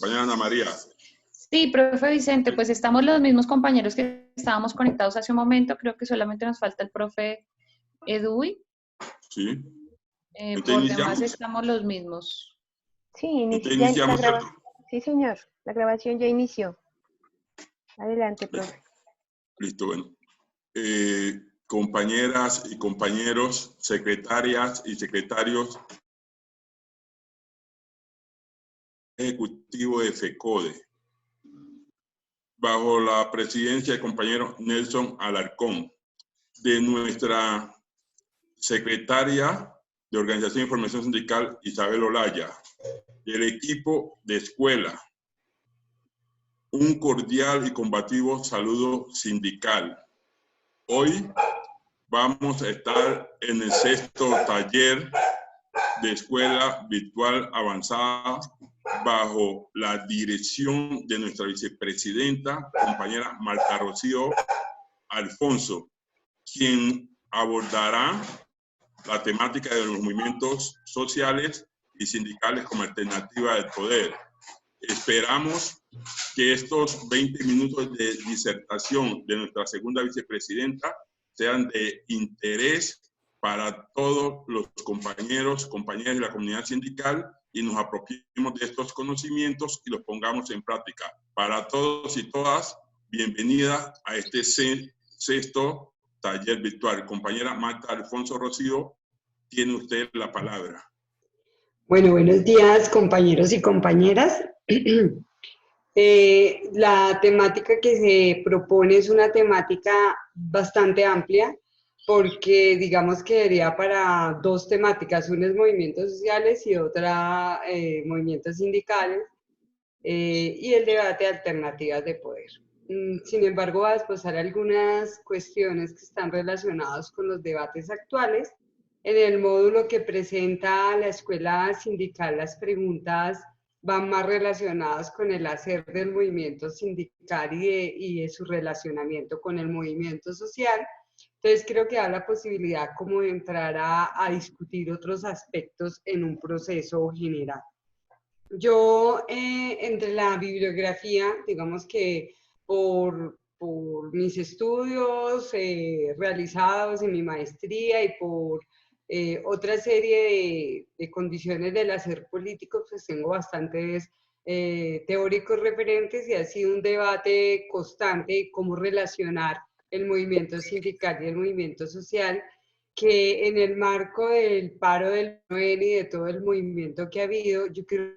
Compañera Ana María. Sí, profe Vicente, pues estamos los mismos compañeros que estábamos conectados hace un momento, creo que solamente nos falta el profe Edui. Sí. Por demás estamos los mismos. Sí, iniciamos, ¿cierto? Sí, señor, la grabación ya inició. Adelante, profe. Listo, bueno. Compañeras y compañeros, secretarias y secretarios ejecutivo de FECODE, bajo la presidencia del compañero Nelson Alarcón, de nuestra secretaria de Organización y Formación Sindical, Isabel Olaya, y el equipo de escuela. Un cordial y combativo saludo sindical. Hoy vamos a estar en el 6º taller de escuela virtual avanzada bajo la dirección de nuestra vicepresidenta, compañera Marta Rocío Alfonso, quien abordará la temática de los movimientos sociales y sindicales como alternativa del poder. Esperamos que estos 20 minutos de disertación de nuestra segunda vicepresidenta sean de interés para todos los compañeros, compañeras de la comunidad sindical y nos apropiemos de estos conocimientos y los pongamos en práctica. Para todos y todas, bienvenida a este 6º taller virtual. Compañera Marta Alfonso Rocío, tiene usted la palabra. Bueno, buenos días, compañeros y compañeras. La temática que se propone es una temática bastante amplia porque digamos que sería para dos temáticas, una es movimientos sociales y otra movimientos sindicales y el debate de alternativas de poder. Sin embargo, va a expresar algunas cuestiones que están relacionadas con los debates actuales. En el módulo que presenta la escuela sindical, las preguntas van más relacionadas con el hacer del movimiento sindical y de su relacionamiento con el movimiento social. Entonces creo que da la posibilidad como de entrar a discutir otros aspectos en un proceso general. Yo, entre la bibliografía, digamos que por mis estudios realizados en mi maestría y por otra serie de condiciones del hacer político, pues tengo bastantes teóricos referentes y ha sido un debate constante cómo relacionar el movimiento sindical y el movimiento social, que en el marco del paro del 9 y de todo el movimiento que ha habido, yo creo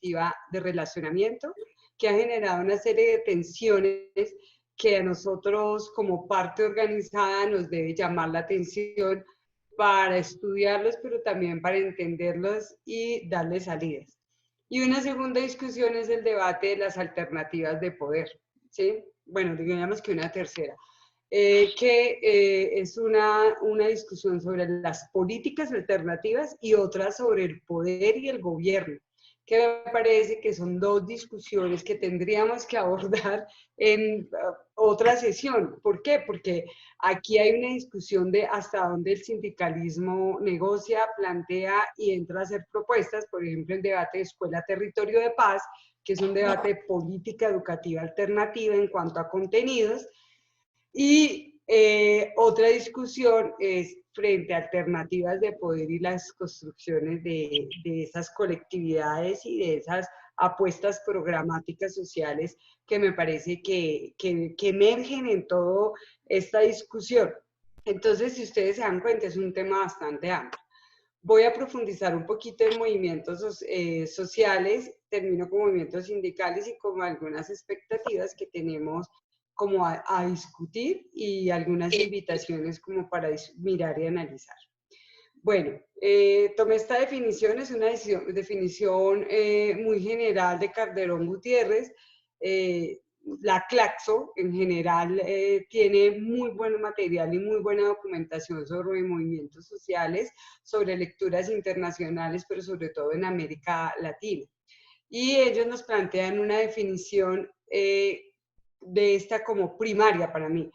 de relacionamiento que ha generado una serie de tensiones que a nosotros como parte organizada nos debe llamar la atención para estudiarlos, pero también para entenderlos y darles salidas. Y una segunda discusión es el debate de las alternativas de poder, ¿sí? Bueno, digamos que una tercera. Es una discusión sobre las políticas alternativas y otra sobre el poder y el gobierno, que me parece que son dos discusiones que tendríamos que abordar en otra sesión. ¿Por qué? Porque aquí hay una discusión de hasta dónde el sindicalismo negocia, plantea y entra a hacer propuestas, por ejemplo, el debate de Escuela Territorio de Paz, que es un debate de política educativa alternativa en cuanto a contenidos, y otra discusión es frente a alternativas de poder y las construcciones de esas colectividades y de esas apuestas programáticas sociales que me parece que emergen en toda esta discusión. Entonces, si ustedes se dan cuenta, es un tema bastante amplio. Voy a profundizar un poquito en movimientos sociales, termino con movimientos sindicales y con algunas expectativas que tenemos como a discutir y algunas invitaciones como para mirar y analizar. Bueno, tomé esta definición, es una definición muy general de Calderón Gutiérrez. La Claxo en general tiene muy buen material y muy buena documentación sobre movimientos sociales, sobre lecturas internacionales, pero sobre todo en América Latina. Y ellos nos plantean una definición de esta como primaria para mí.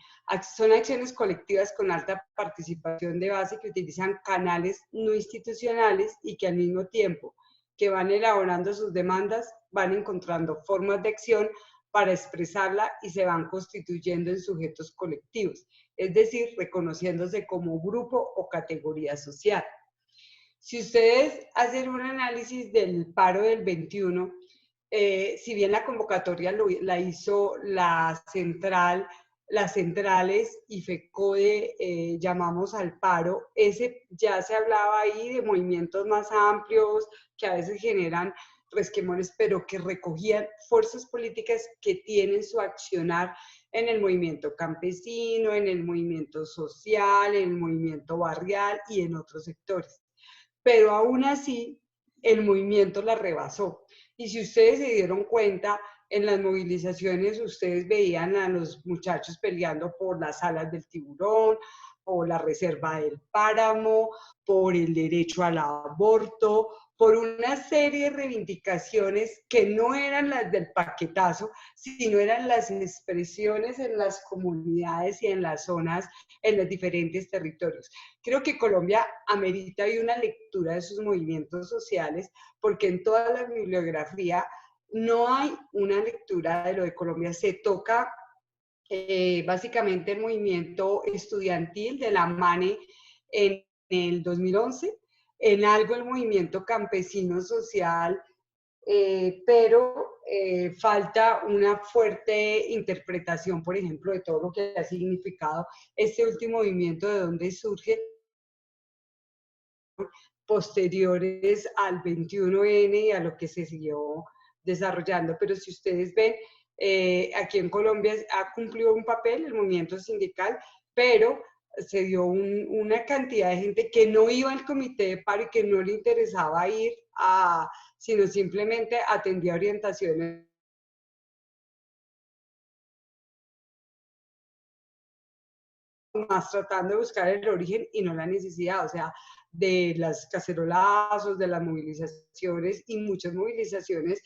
Son acciones colectivas con alta participación de base que utilizan canales no institucionales y que al mismo tiempo que van elaborando sus demandas, van encontrando formas de acción para expresarla y se van constituyendo en sujetos colectivos, es decir, reconociéndose como grupo o categoría social. Si ustedes hacen un análisis del paro del 21, si bien la convocatoria la hizo las centrales y FECODE, llamamos al paro, ya se hablaba ahí de movimientos más amplios que a veces generan resquemones, pero que recogían fuerzas políticas que tienen su accionar en el movimiento campesino, en el movimiento social, en el movimiento barrial y en otros sectores. Pero aún así, el movimiento la rebasó. Y si ustedes se dieron cuenta, en las movilizaciones ustedes veían a los muchachos peleando por las alas del tiburón, por la reserva del páramo, por el derecho al aborto, por una serie de reivindicaciones que no eran las del paquetazo, sino eran las expresiones en las comunidades y en las zonas, en los diferentes territorios. Creo que Colombia amerita hoy una lectura de sus movimientos sociales, porque en toda la bibliografía no hay una lectura de lo de Colombia. Se toca básicamente el movimiento estudiantil de la MANE en el 2011, en algo el movimiento campesino social, pero falta una fuerte interpretación, por ejemplo, de todo lo que ha significado este último movimiento, de dónde surge, posteriores al 21N y a lo que se siguió desarrollando. Pero si ustedes ven, aquí en Colombia ha cumplido un papel el movimiento sindical, pero se dio una cantidad de gente que no iba al comité de paro y que no le interesaba ir, sino simplemente atendía orientaciones más tratando de buscar el origen y no la necesidad, o sea, de las cacerolazos, de las movilizaciones, y muchas movilizaciones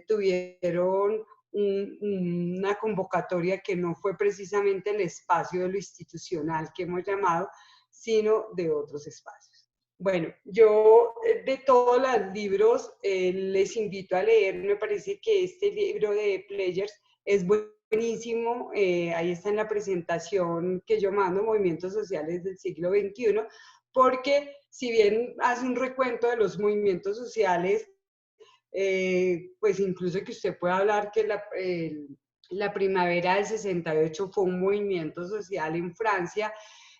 tuvieron una convocatoria que no fue precisamente el espacio de lo institucional que hemos llamado, sino de otros espacios. Bueno, yo de todos los libros les invito a leer, me parece que este libro de Players es buenísimo, ahí está en la presentación que yo mando, Movimientos Sociales del Siglo XXI, porque si bien hace un recuento de los movimientos sociales, pues incluso que usted puede hablar que la primavera del 68 fue un movimiento social en Francia,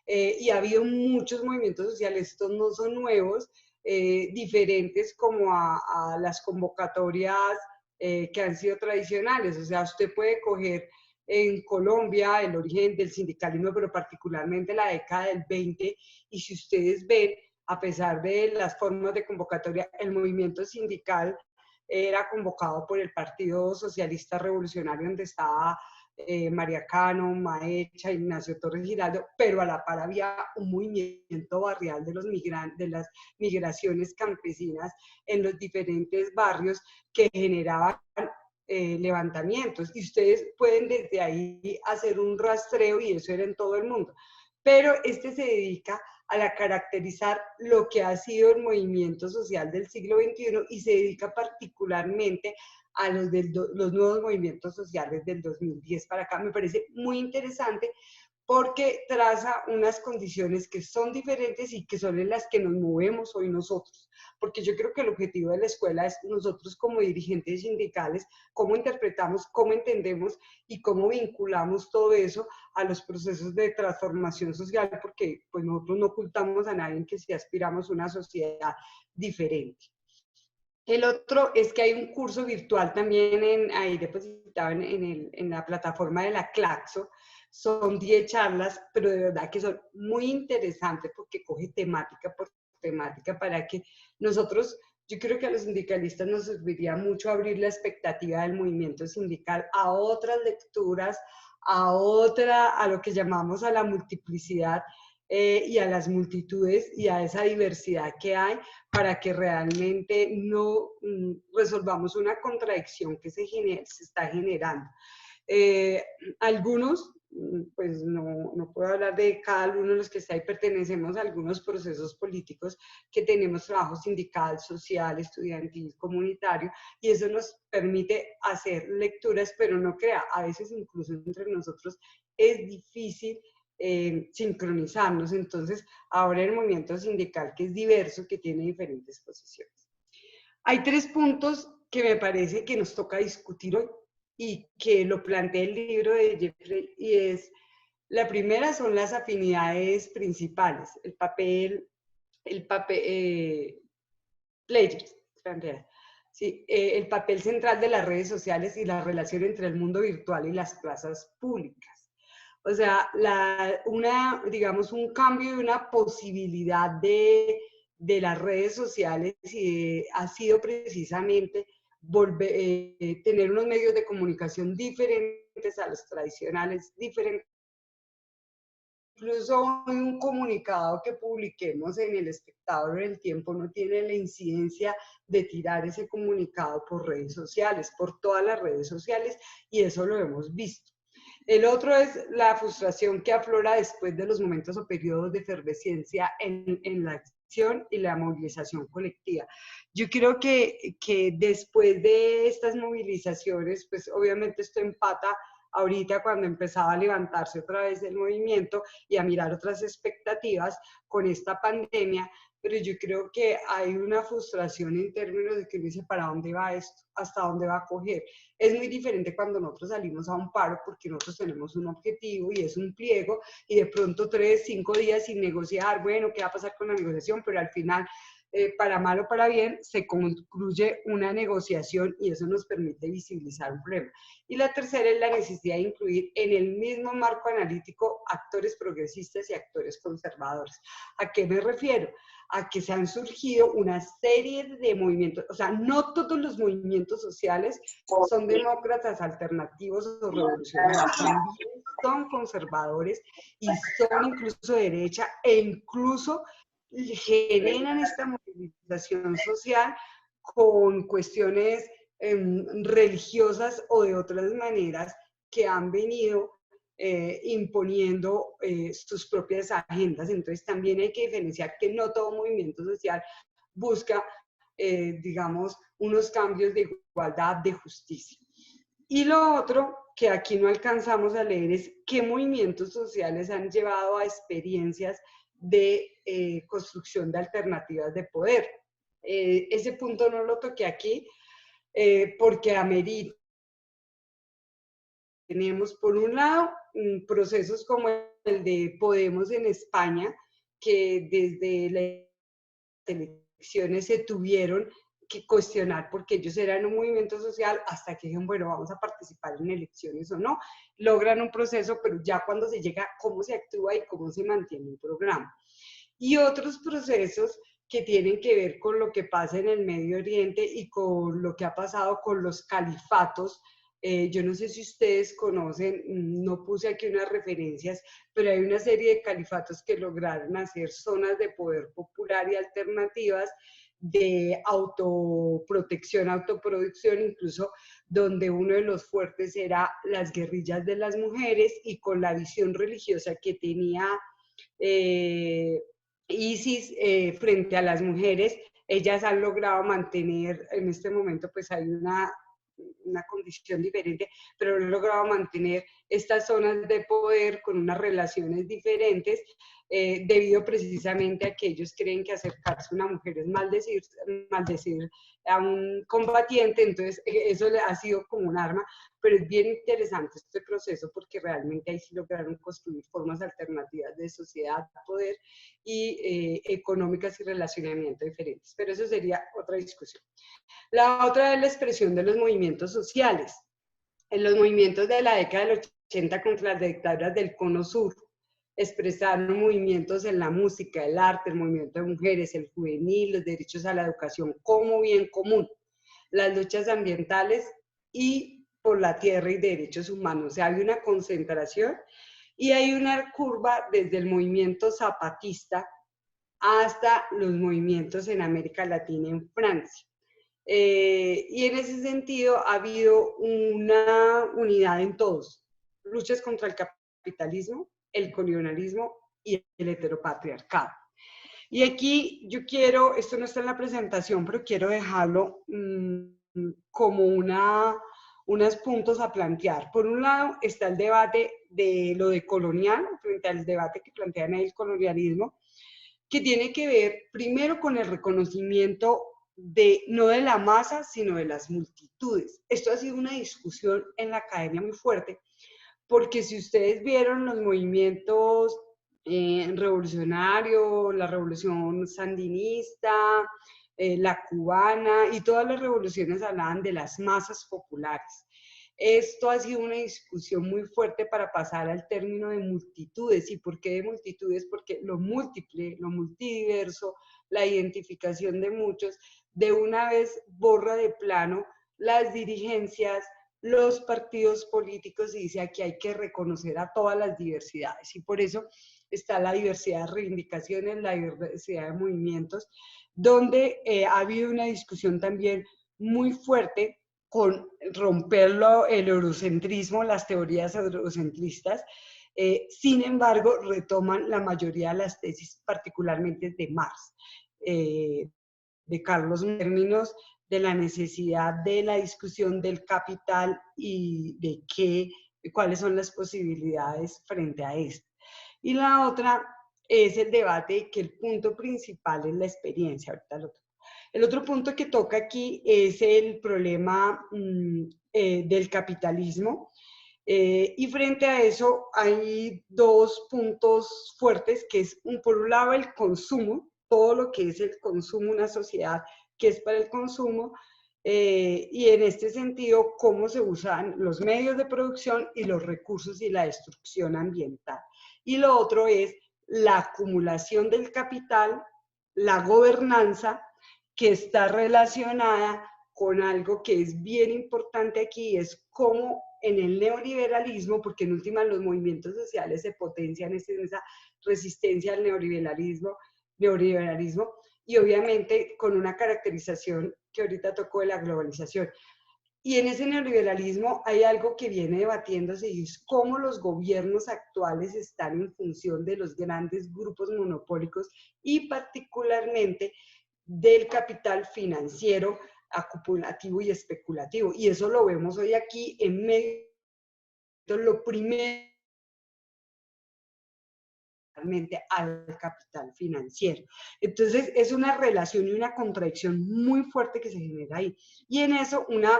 y ha habido muchos movimientos sociales, estos no son nuevos, diferentes como a las convocatorias que han sido tradicionales. O sea, usted puede coger en Colombia el origen del sindicalismo, pero particularmente la década del 20, y si ustedes ven, a pesar de las formas de convocatoria, el movimiento sindical era convocado por el Partido Socialista Revolucionario, donde estaba María Cano, Maecha, Ignacio Torres Giraldo, pero a la par había un movimiento barrial de las migraciones campesinas en los diferentes barrios que generaban levantamientos, y ustedes pueden desde ahí hacer un rastreo, y eso era en todo el mundo. Pero este se dedica a caracterizar lo que ha sido el movimiento social del siglo XXI y se dedica particularmente a los nuevos movimientos sociales del 2010 para acá. Me parece muy interesante porque traza unas condiciones que son diferentes y que son en las que nos movemos hoy nosotros. Porque yo creo que el objetivo de la escuela es nosotros como dirigentes sindicales, cómo interpretamos, cómo entendemos y cómo vinculamos todo eso a los procesos de transformación social, porque pues nosotros no ocultamos a nadie que sí aspiramos a una sociedad diferente. El otro es que hay un curso virtual también ahí depositado en la plataforma de la Claxo. Son 10 charlas, pero de verdad que son muy interesantes porque coge temática por temática para que nosotros, yo creo que a los sindicalistas nos serviría mucho abrir la expectativa del movimiento sindical a otras lecturas, a lo que llamamos a la multiplicidad y a las multitudes y a esa diversidad que hay, para que realmente no resolvamos una contradicción que se está generando. Algunos pues no puedo hablar de cada uno de los que está ahí, pertenecemos a algunos procesos políticos que tenemos trabajo sindical, social, estudiantil, comunitario, y eso nos permite hacer lecturas, pero no crea, a veces incluso entre nosotros es difícil sincronizarnos. Entonces, ahora el movimiento sindical, que es diverso, que tiene diferentes posiciones. Hay 3 puntos que me parece que nos toca discutir hoy y que lo plantea el libro de Jeffrey, y es, la primera son las afinidades principales, players, sí, el papel central de las redes sociales y la relación entre el mundo virtual y las plazas públicas. O sea, digamos, un cambio y una posibilidad de las redes sociales ha sido precisamente tener unos medios de comunicación diferentes a los tradicionales, diferentes. Incluso un comunicado que publiquemos en El Espectador o en El Tiempo no tiene la incidencia de tirar ese comunicado por redes sociales, por todas las redes sociales, y eso lo hemos visto. El otro es la frustración que aflora después de los momentos o periodos de efervescencia en la acción y la movilización colectiva. Yo creo que después de estas movilizaciones, pues obviamente esto empata ahorita cuando empezaba a levantarse otra vez el movimiento y a mirar otras expectativas con esta pandemia, pero yo creo que hay una frustración en términos de que uno dice, ¿para dónde va esto? ¿Hasta dónde va a coger? Es muy diferente cuando nosotros salimos a un paro porque nosotros tenemos un objetivo y es un pliego, y de pronto 3, 5 días sin negociar, bueno, ¿qué va a pasar con la negociación? Pero al final, para mal o para bien, se concluye una negociación y eso nos permite visibilizar un problema. Y la tercera es la necesidad de incluir en el mismo marco analítico actores progresistas y actores conservadores. ¿A qué me refiero? A que se han surgido una serie de movimientos, o sea, no todos los movimientos sociales son demócratas, alternativos o revolucionarios, también son conservadores y son incluso de derecha, e incluso generan esta movilización social con cuestiones religiosas o de otras maneras que han venido imponiendo sus propias agendas. Entonces también hay que diferenciar que no todo movimiento social busca, digamos, unos cambios de igualdad, de justicia. Y lo otro que aquí no alcanzamos a leer es qué movimientos sociales han llevado a experiencias de construcción de alternativas de poder. Ese punto no lo toqué aquí porque amerita. Tenemos por un lado procesos como el de Podemos en España, que desde las elecciones se tuvieron que cuestionar porque ellos eran un movimiento social hasta que dijeron, bueno, vamos a participar en elecciones o no. Logran un proceso, pero ya cuando se llega, cómo se actúa y cómo se mantiene un programa. Y otros procesos que tienen que ver con lo que pasa en el Medio Oriente y con lo que ha pasado con los califatos. Yo no sé si ustedes conocen, no puse aquí unas referencias, pero hay una serie de califatos que lograron hacer zonas de poder popular y alternativas de autoprotección, autoproducción, incluso donde uno de los fuertes era las guerrillas de las mujeres, y con la visión religiosa que tenía ISIS frente a las mujeres, ellas han logrado mantener, en este momento pues hay una condición diferente, pero han logrado mantener estas zonas de poder con unas relaciones diferentes, debido precisamente a que ellos creen que acercarse a una mujer es maldecir a un combatiente. Entonces eso ha sido como un arma, pero es bien interesante este proceso porque realmente ahí sí lograron construir formas alternativas de sociedad, poder y económicas y relacionamiento diferentes, pero eso sería otra discusión. La otra es la expresión de los movimientos sociales. En los movimientos de la década del 80 contra las dictaduras del Cono Sur, expresaron movimientos en la música, el arte, el movimiento de mujeres, el juvenil, los derechos a la educación como bien común, las luchas ambientales y por la tierra y derechos humanos. O sea, hay una concentración y hay una curva desde el movimiento zapatista hasta los movimientos en América Latina, en Francia. Y en ese sentido ha habido una unidad en todos. Luchas contra el capitalismo, capitalismo, el colonialismo y el heteropatriarcado. Y aquí yo quiero, esto no está en la presentación, pero quiero dejarlo como unos puntos a plantear. Por un lado está el debate de lo de colonial, frente al debate que plantean ahí el colonialismo, que tiene que ver primero con el reconocimiento no de la masa, sino de las multitudes. Esto ha sido una discusión en la academia muy fuerte, porque si ustedes vieron los movimientos revolucionarios, la revolución sandinista, la cubana y todas las revoluciones hablaban de las masas populares. Esto ha sido una discusión muy fuerte para pasar al término de multitudes. ¿Y por qué de multitudes? Porque lo múltiple, lo multidiverso, la identificación de muchos, de una vez borra de plano las dirigencias, los partidos políticos, y dice aquí hay que reconocer a todas las diversidades. Y por eso está la diversidad de reivindicaciones, la diversidad de movimientos, donde ha habido una discusión también muy fuerte con romperlo, el eurocentrismo, las teorías eurocentristas. Sin embargo, retoman la mayoría de las tesis, particularmente de Marx, de Carlos, en términos de la necesidad de la discusión del capital y de cuáles son las posibilidades frente a esto. Y la otra es el debate que el punto principal es la experiencia. Ahorita lo toco. El otro punto que toca aquí es el problema del capitalismo. Y frente a eso hay dos puntos fuertes, que es por un lado el consumo, todo lo que es el consumo, una sociedad que es para el consumo, y en este sentido cómo se usan los medios de producción y los recursos y la destrucción ambiental. Y lo otro es la acumulación del capital, la gobernanza, que está relacionada con algo que es bien importante aquí, es cómo en el neoliberalismo, porque en última los movimientos sociales se potencian en esa resistencia al neoliberalismo, y obviamente con una caracterización que ahorita tocó de la globalización. Y en ese neoliberalismo hay algo que viene debatiéndose, y es cómo los gobiernos actuales están en función de los grandes grupos monopólicos y particularmente del capital financiero acumulativo y especulativo. Y eso lo vemos hoy aquí en medio de lo primero al capital financiero. Entonces es una relación y una contradicción muy fuerte que se genera ahí. Y en eso una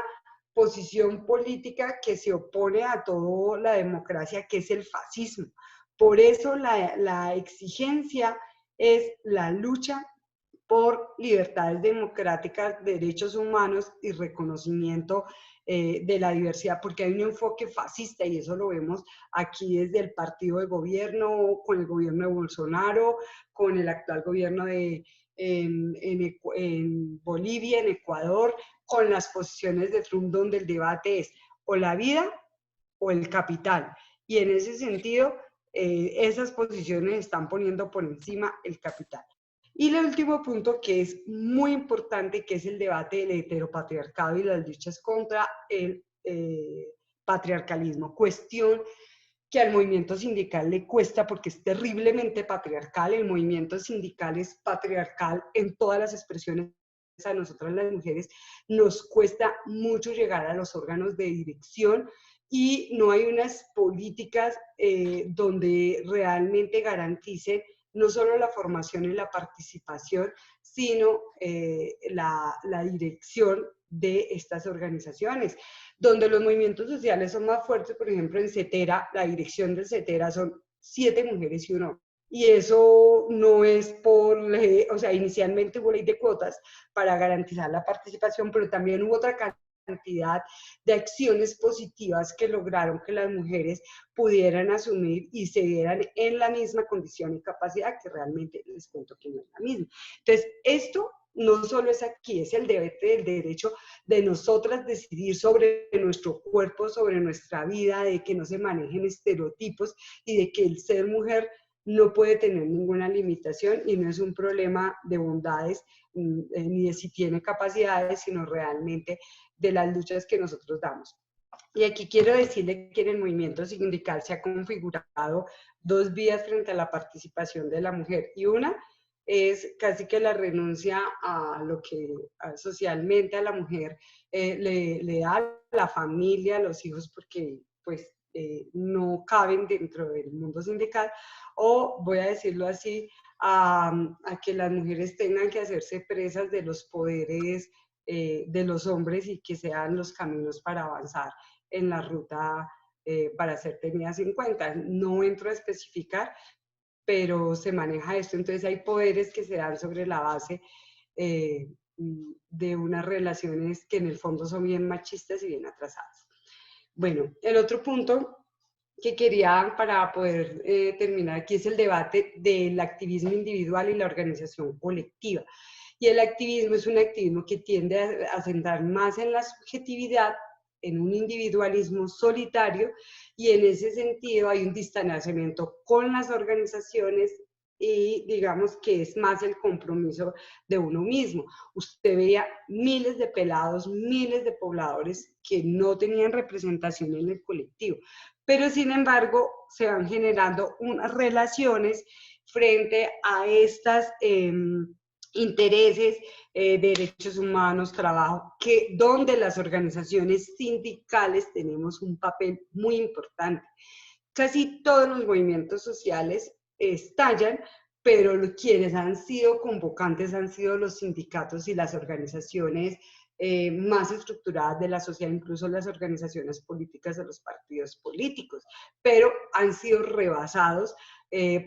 posición política que se opone a toda la democracia, que es el fascismo. Por eso la exigencia es la lucha por libertades democráticas, derechos humanos y reconocimiento de la diversidad, porque hay un enfoque fascista, y eso lo vemos aquí desde el partido de gobierno, con el gobierno de Bolsonaro, con el actual gobierno en Bolivia, en Ecuador, con las posiciones de Trump, donde el debate es o la vida o el capital. Y en ese sentido, esas posiciones están poniendo por encima el capital. Y el último punto, que es muy importante, que es el debate del heteropatriarcado y las luchas contra el patriarcalismo. Cuestión que al movimiento sindical le cuesta, porque es terriblemente patriarcal. El movimiento sindical es patriarcal en todas las expresiones. A nosotras las mujeres nos cuesta mucho llegar a los órganos de dirección, y no hay unas políticas donde realmente garanticen no solo la formación y la participación, sino la dirección de estas organizaciones, donde los movimientos sociales son más fuertes. Por ejemplo, en CETERA, la dirección del CETERA son 7 mujeres y 1 hombre. Y eso no es o sea, inicialmente hubo ley de cuotas para garantizar la participación, pero también hubo otra cantidad de acciones positivas que lograron que las mujeres pudieran asumir y se dieran en la misma condición y capacidad, que realmente les cuento que no es la misma. Entonces, esto no solo es aquí, es el debate del derecho de nosotras decidir sobre nuestro cuerpo, sobre nuestra vida, de que no se manejen estereotipos y de que el ser mujer no puede tener ninguna limitación, y no es un problema de bondades ni de si tiene capacidades, sino realmente de las luchas que nosotros damos. Y aquí quiero decirle que en el movimiento sindical se ha configurado dos vías frente a la participación de la mujer. Y una es casi que la renuncia a lo que socialmente a la mujer le da la familia, los hijos, porque pues no caben dentro del mundo sindical, o voy a decirlo así, a que las mujeres tengan que hacerse presas de los poderes de los hombres y que sean los caminos para avanzar en la ruta para ser tenidas en cuenta. No entro a especificar, pero se maneja esto. Entonces hay poderes que se dan sobre la base de unas relaciones que en el fondo son bien machistas y bien atrasadas. Bueno, el otro punto que quería para poder terminar aquí es el debate del activismo individual y la organización colectiva. Y el activismo es un activismo que tiende a centrar más en la subjetividad, en un individualismo solitario, y en ese sentido hay un distanciamiento con las organizaciones y digamos que es más el compromiso de uno mismo. Usted veía miles de pelados, miles de pobladores que no tenían representación en el colectivo, pero sin embargo se van generando unas relaciones frente a estas intereses, derechos humanos, trabajo, donde las organizaciones sindicales tenemos un papel muy importante. Casi todos los movimientos sociales estallan, pero quienes han sido convocantes han sido los sindicatos y las organizaciones más estructuradas de la sociedad, incluso las organizaciones políticas de los partidos políticos, pero han sido rebasados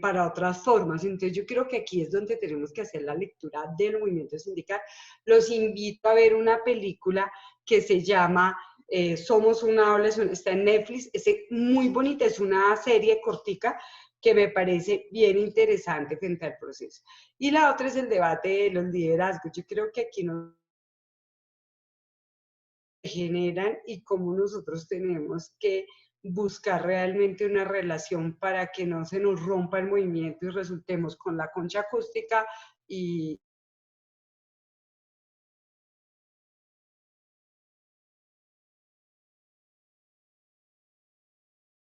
para otras formas. Entonces yo creo que aquí es donde tenemos que hacer la lectura del movimiento sindical. Los invito a ver una película que se llama Somos una ola, está en Netflix, es muy bonita, es una serie cortica que me parece bien interesante frente al proceso. Y la otra es el debate de los liderazgos. Yo creo que aquí nos generan y cómo nosotros tenemos que buscar realmente una relación para que no se nos rompa el movimiento y resultemos con la concha acústica y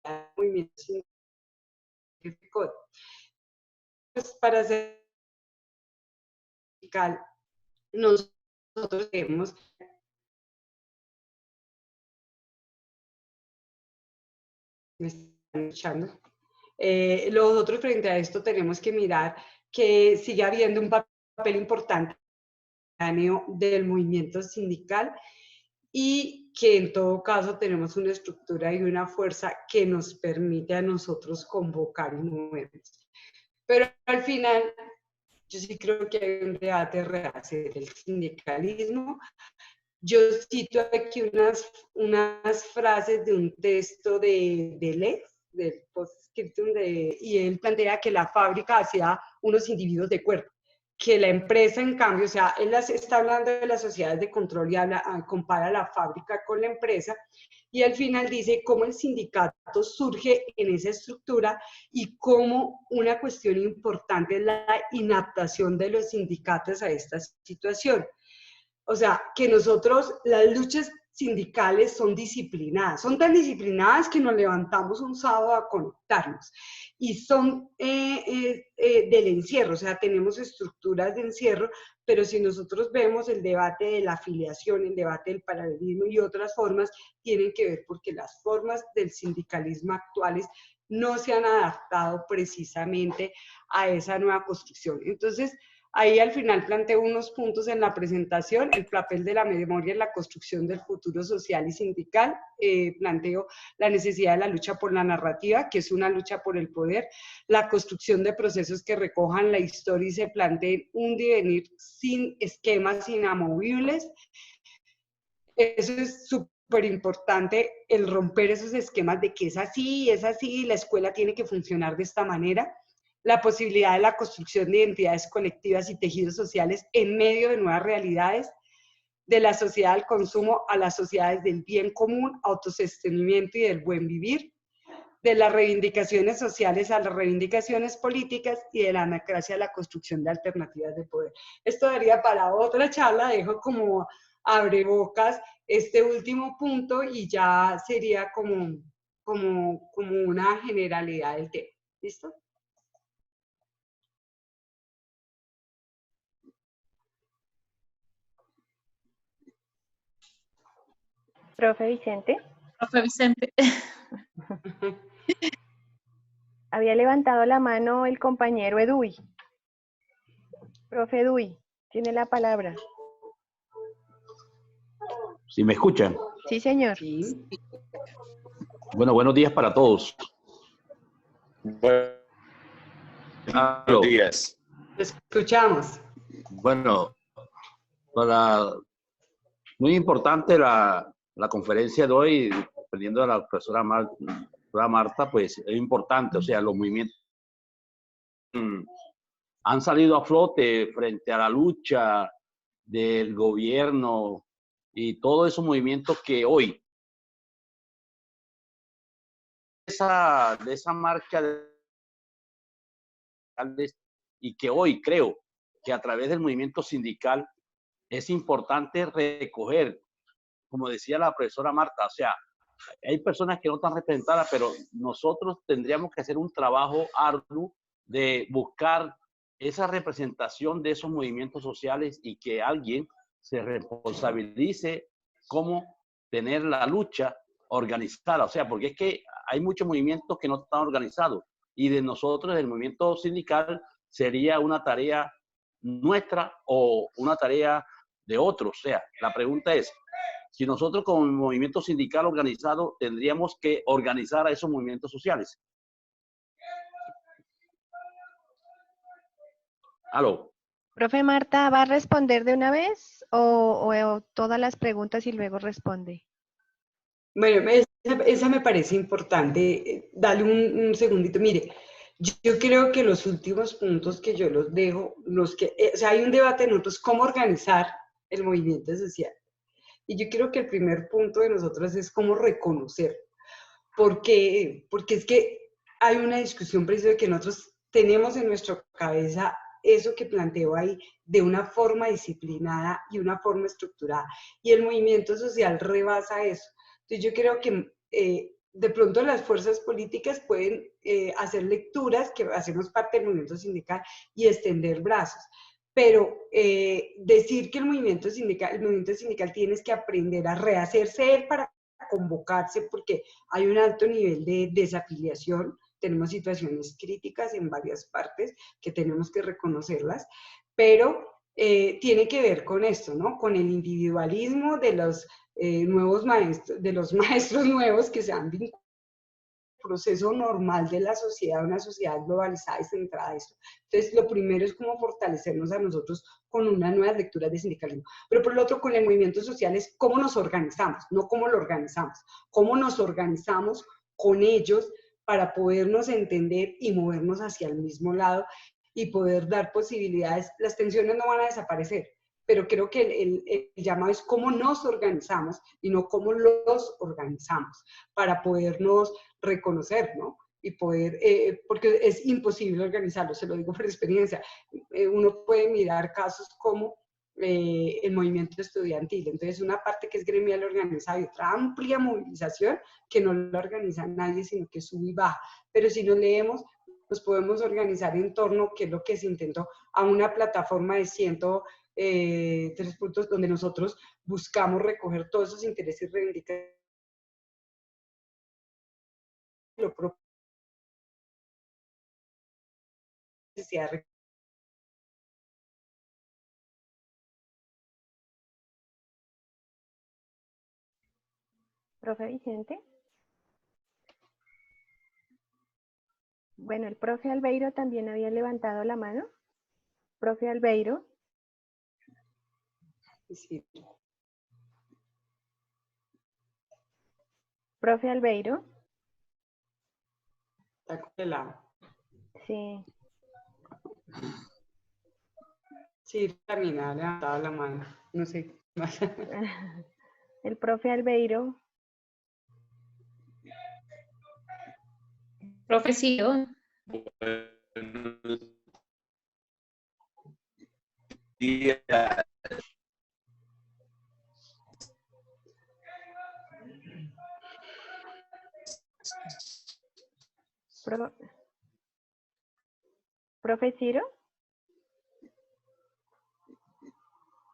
el movimiento científico. Pues para hacer nosotros debemos me están escuchando. Los otros frente a esto tenemos que mirar que sigue habiendo un papel importante del movimiento sindical y que en todo caso tenemos una estructura y una fuerza que nos permite a nosotros convocar y movernos. Pero al final, yo sí creo que hay un debate real del sindicalismo. Yo cito aquí unas frases de un texto de Deleuze, del Postscriptum, y él plantea que la fábrica hacía unos individuos de cuerpo, que la empresa, en cambio, o sea, él está hablando de las sociedades de control y compara la fábrica con la empresa, y al final dice cómo el sindicato surge en esa estructura y cómo una cuestión importante es la inadaptación de los sindicatos a esta situación. O sea, que nosotros, las luchas sindicales son disciplinadas, son tan disciplinadas que nos levantamos un sábado a conectarnos y son del encierro, o sea, tenemos estructuras de encierro, pero si nosotros vemos el debate de la afiliación, el debate del paralelismo y otras formas, tienen que ver porque las formas del sindicalismo actuales no se han adaptado precisamente a esa nueva construcción. Entonces, ahí al final planteo unos puntos en la presentación, el papel de la memoria en la construcción del futuro social y sindical, planteo la necesidad de la lucha por la narrativa, que es una lucha por el poder, la construcción de procesos que recojan la historia y se planteen un devenir sin esquemas inamovibles. Eso es súper importante, el romper esos esquemas de que es así, la escuela tiene que funcionar de esta manera. La posibilidad de la construcción de identidades colectivas y tejidos sociales en medio de nuevas realidades, de la sociedad del consumo a las sociedades del bien común, autosostenimiento y del buen vivir, de las reivindicaciones sociales a las reivindicaciones políticas y de la democracia a la construcción de alternativas de poder. Esto daría para otra charla, dejo como abrebocas este último punto y ya sería como una generalidad del tema. ¿Listo? Profe Vicente, Profe Vicente. había levantado la mano el compañero Eduy. Profe Eduy, tiene la palabra. ¿Sí me escuchan? Sí, señor. Sí. Bueno, buenos días para todos. Buenos Aló. días. Lo escuchamos. Bueno, muy importante la conferencia de hoy, dependiendo de la profesora Marta, pues es importante, o sea, los movimientos han salido a flote frente a la lucha del gobierno y todos esos movimientos que hoy, de esa marcha y que hoy creo que a través del movimiento sindical es importante recoger, como decía la profesora Marta, o sea, hay personas que no están representadas, pero nosotros tendríamos que hacer un trabajo arduo de buscar esa representación de esos movimientos sociales y que alguien se responsabilice cómo tener la lucha organizada. O sea, porque es que hay muchos movimientos que no están organizados y de nosotros, del movimiento sindical, sería una tarea nuestra o una tarea de otros. O sea, la pregunta es, si nosotros como movimiento sindical organizado tendríamos que organizar a esos movimientos sociales. Aló. Profe Marta, ¿va a responder de una vez o todas las preguntas y luego responde? Bueno, esa me parece importante. Dale un segundito. Mire, yo creo que los últimos puntos que yo los dejo, o sea, hay un debate en nosotros cómo organizar el movimiento social. Y yo creo que el primer punto de nosotros es cómo reconocer. Porque es que hay una discusión precisa de que nosotros tenemos en nuestra cabeza eso que planteo ahí de una forma disciplinada y una forma estructurada. Y el movimiento social rebasa eso. Entonces yo creo que de pronto las fuerzas políticas pueden hacer lecturas, que hacemos parte del movimiento sindical, y extender brazos. Pero decir que el movimiento sindical tienes que aprender a rehacerse él para convocarse, porque hay un alto nivel de desafiliación, tenemos situaciones críticas en varias partes que tenemos que reconocerlas, pero tiene que ver con esto, ¿no? Con el individualismo de los nuevos maestros, de los maestros nuevos que se han vinculado proceso normal de la sociedad, una sociedad globalizada y centrada en esto. Entonces, lo primero es cómo fortalecernos a nosotros con una nueva lectura de sindicalismo. Pero por lo otro, con el movimiento social es cómo nos organizamos, no cómo lo organizamos, cómo nos organizamos con ellos para podernos entender y movernos hacia el mismo lado y poder dar posibilidades. Las tensiones no van a desaparecer, pero creo que el llamado es cómo nos organizamos y no cómo los organizamos para podernos reconocer, ¿no? Y poder, porque es imposible organizarlo, se lo digo por experiencia. Uno puede mirar casos como el movimiento estudiantil, entonces una parte que es gremial organizada y otra amplia movilización que no la organiza nadie, sino que sube y baja. Pero si nos leemos, nos podemos organizar en torno, que es lo que se intentó, a una plataforma de 103 puntos donde nosotros buscamos recoger todos esos intereses y reivindicaciones. Lo propio necesidad. Profe Vicente. Bueno, el profe Albeiro también había levantado la mano. Profe Albeiro. Sí. Profe Albeiro. Está congelado. Sí. Sí, también ha levantado la mano. No sé. El profe Albeiro. Profe, sí, ¿no? Buenos días. Pro- ¿Profe Ciro?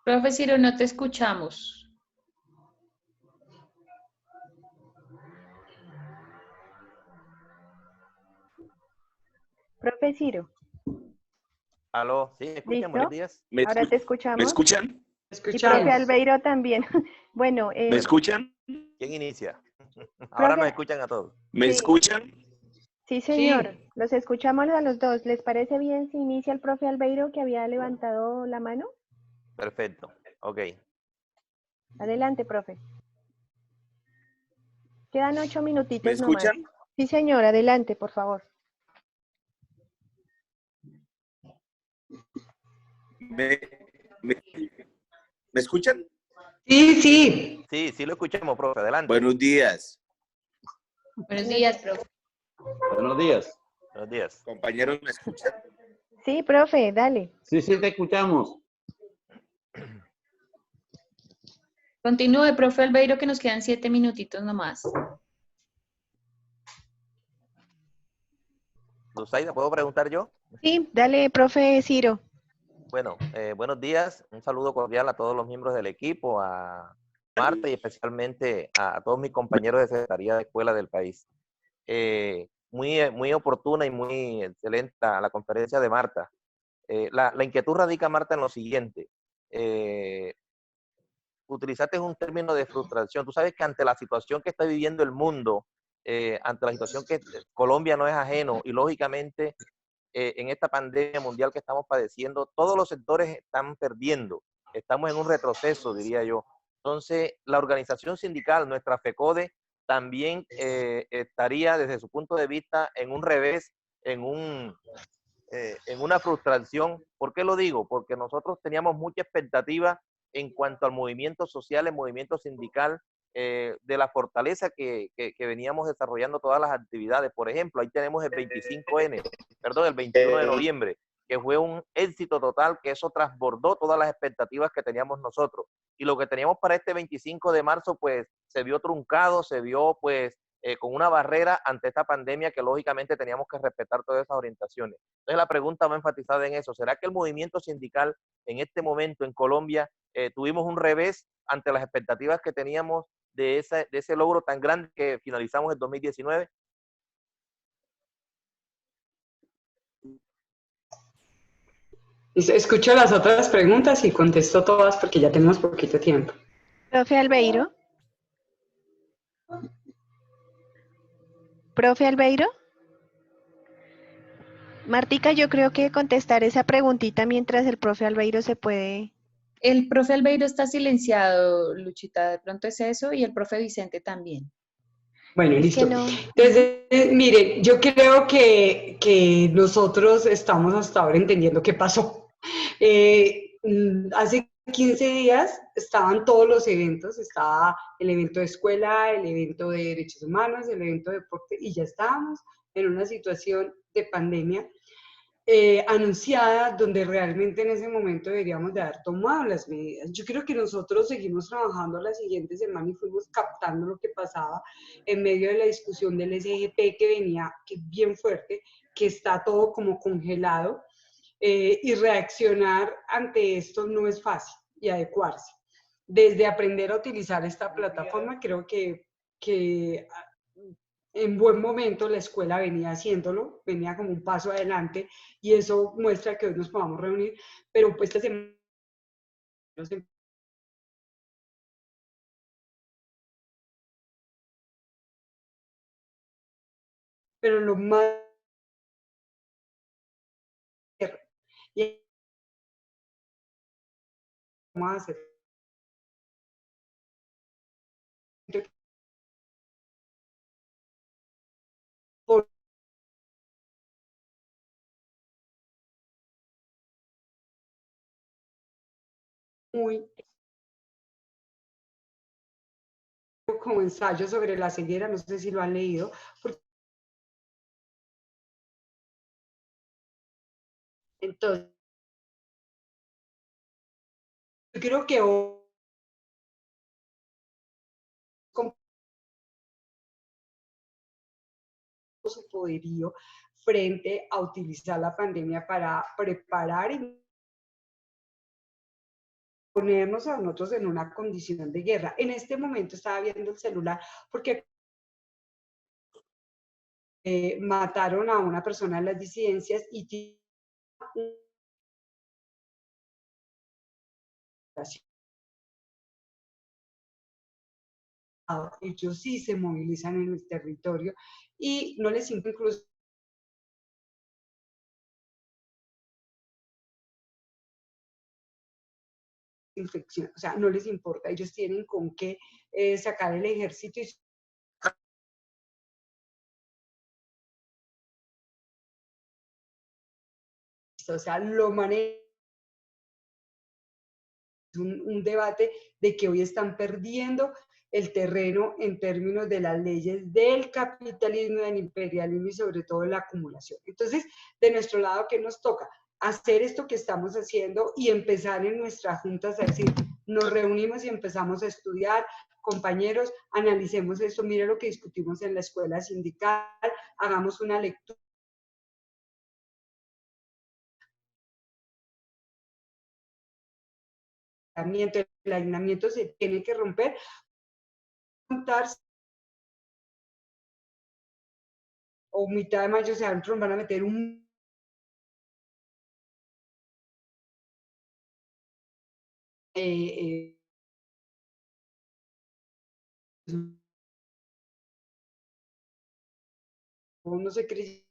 Profe Ciro, no te escuchamos. ¿Profe Ciro? Aló, ¿sí? ¿Me escuchan? ¿Listo? Buenos días. Ahora te ¿Me escuchamos. escuchan? Y profe Escuchamos. Albeiro también. Bueno, ¿Me escuchan? ¿Quién inicia? Ahora nos profe, escuchan a todos. ¿Me sí, escuchan? sí, señor. Sí, Los escuchamos a los dos. ¿Les parece bien si inicia el profe Albeiro que había levantado la mano? Perfecto. Ok. Adelante, profe. Quedan 8 ¿Me minutitos nomás. escuchan? Sí, señor, adelante, por favor. ¿Me, me- me escuchan? sí, sí. Sí, sí lo escuchamos, profe. Adelante. Buenos días, Buenos días, profe. Buenos días. Buenos días. compañeros, ¿me escuchan? Sí, profe, dale. Sí, sí, te escuchamos. Continúe, profe Albeiro, que nos quedan 7 minutitos nomás. Luzaida, ¿puedo preguntar yo? Sí, dale, profe Ciro. Bueno, buenos días. Un saludo cordial a todos los miembros del equipo, a Marta y especialmente a todos mis compañeros de Secretaría de Escuela del país. Muy oportuna y muy excelente la conferencia de Marta. La inquietud radica, Marta, en lo siguiente. Utilizaste un término de frustración. Tú sabes que ante la situación que está viviendo el mundo, ante la situación que Colombia no es ajeno y lógicamente en esta pandemia mundial que estamos padeciendo, todos los sectores están perdiendo. Estamos en un retroceso, diría yo. Entonces, la organización sindical, nuestra FECODE, también estaría desde su punto de vista en un revés, en una frustración. ¿Por qué lo digo? Porque nosotros teníamos mucha expectativa en cuanto al movimiento social, el movimiento sindical, de la fortaleza que veníamos desarrollando todas las actividades. Por ejemplo, ahí tenemos el 25N, perdón, el 21 de noviembre, que fue un éxito total, que eso transbordó todas las expectativas que teníamos nosotros. Y lo que teníamos para este 25 de marzo, pues se vio truncado, se vio pues con una barrera ante esta pandemia que lógicamente teníamos que respetar todas esas orientaciones. Entonces la pregunta va enfatizada en eso. ¿Será que el movimiento sindical en este momento en Colombia tuvimos un revés ante las expectativas que teníamos de ese logro tan grande que finalizamos en 2019? Escucho las otras preguntas y contesto todas porque ya tenemos poquito tiempo. Profe Albeiro. Profe Albeiro. Martica, yo creo que contestar esa preguntita mientras el profe Albeiro se puede. El profe Albeiro está silenciado, Luchita, de pronto es eso, y el profe Vicente también. Bueno, Es que listo. no. Entonces, miren, yo creo que nosotros estamos hasta ahora entendiendo qué pasó. Hace 15 días estaban todos los eventos, estaba el evento de escuela, el evento de derechos humanos, el evento de deporte, y ya estábamos en una situación de pandemia anunciada, donde realmente en ese momento deberíamos de haber tomado las medidas. Yo creo que nosotros seguimos trabajando la siguiente semana y fuimos captando lo que pasaba en medio de la discusión del SGP que venía que bien fuerte, que está todo como congelado, y reaccionar ante esto no es fácil y adecuarse. Desde aprender a utilizar esta plataforma, creo que en buen momento la escuela venía haciéndolo, venía como un paso adelante y eso muestra que hoy nos podamos reunir, pero pues esta semana pero lo más y vamos a hacer por muy como ensayo sobre la ceguera, no sé si lo han leído, porque entonces yo creo que hoy su poderío frente a utilizar la pandemia para preparar y ponernos a nosotros en una condición de guerra. En este momento estaba viendo el celular porque mataron a una persona en las disidencias y ellos sí se movilizan en el territorio y no les importa incluso infección, o sea, no les importa, ellos tienen con qué sacar el ejército y o sea, lo manejan. Un debate de que hoy están perdiendo el terreno en términos de las leyes del capitalismo, del imperialismo y sobre todo de la acumulación. Entonces, de nuestro lado, ¿qué nos toca? Hacer esto que estamos haciendo y empezar en nuestras juntas a decir, nos reunimos y empezamos a estudiar, compañeros, analicemos esto, mire lo que discutimos en la escuela sindical, hagamos una lectura. El aislamiento se tiene que romper, o mitad de mayo se van a meter uno se cree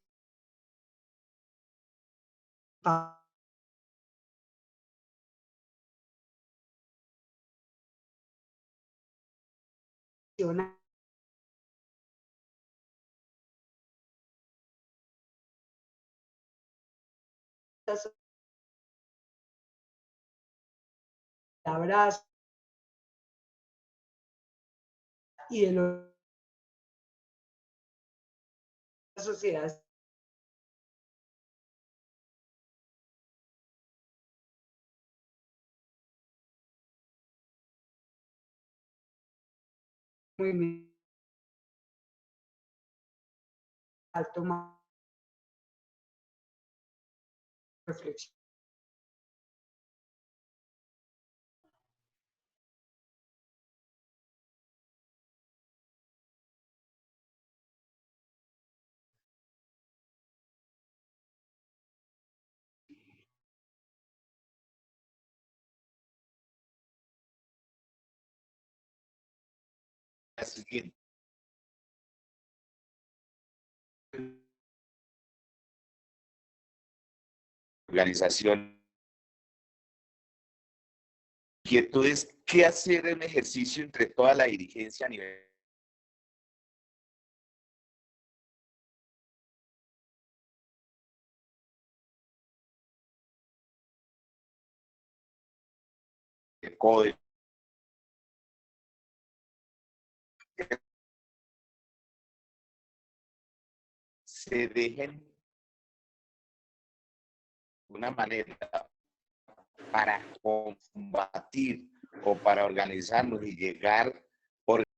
abrazo y de la sociedad. Muy alto más reflexión. Organización. Inquietudes, ¿qué hacer en ejercicio entre toda la dirigencia a nivel de CODE? Se dejen una manera para combatir o para organizarnos y llegar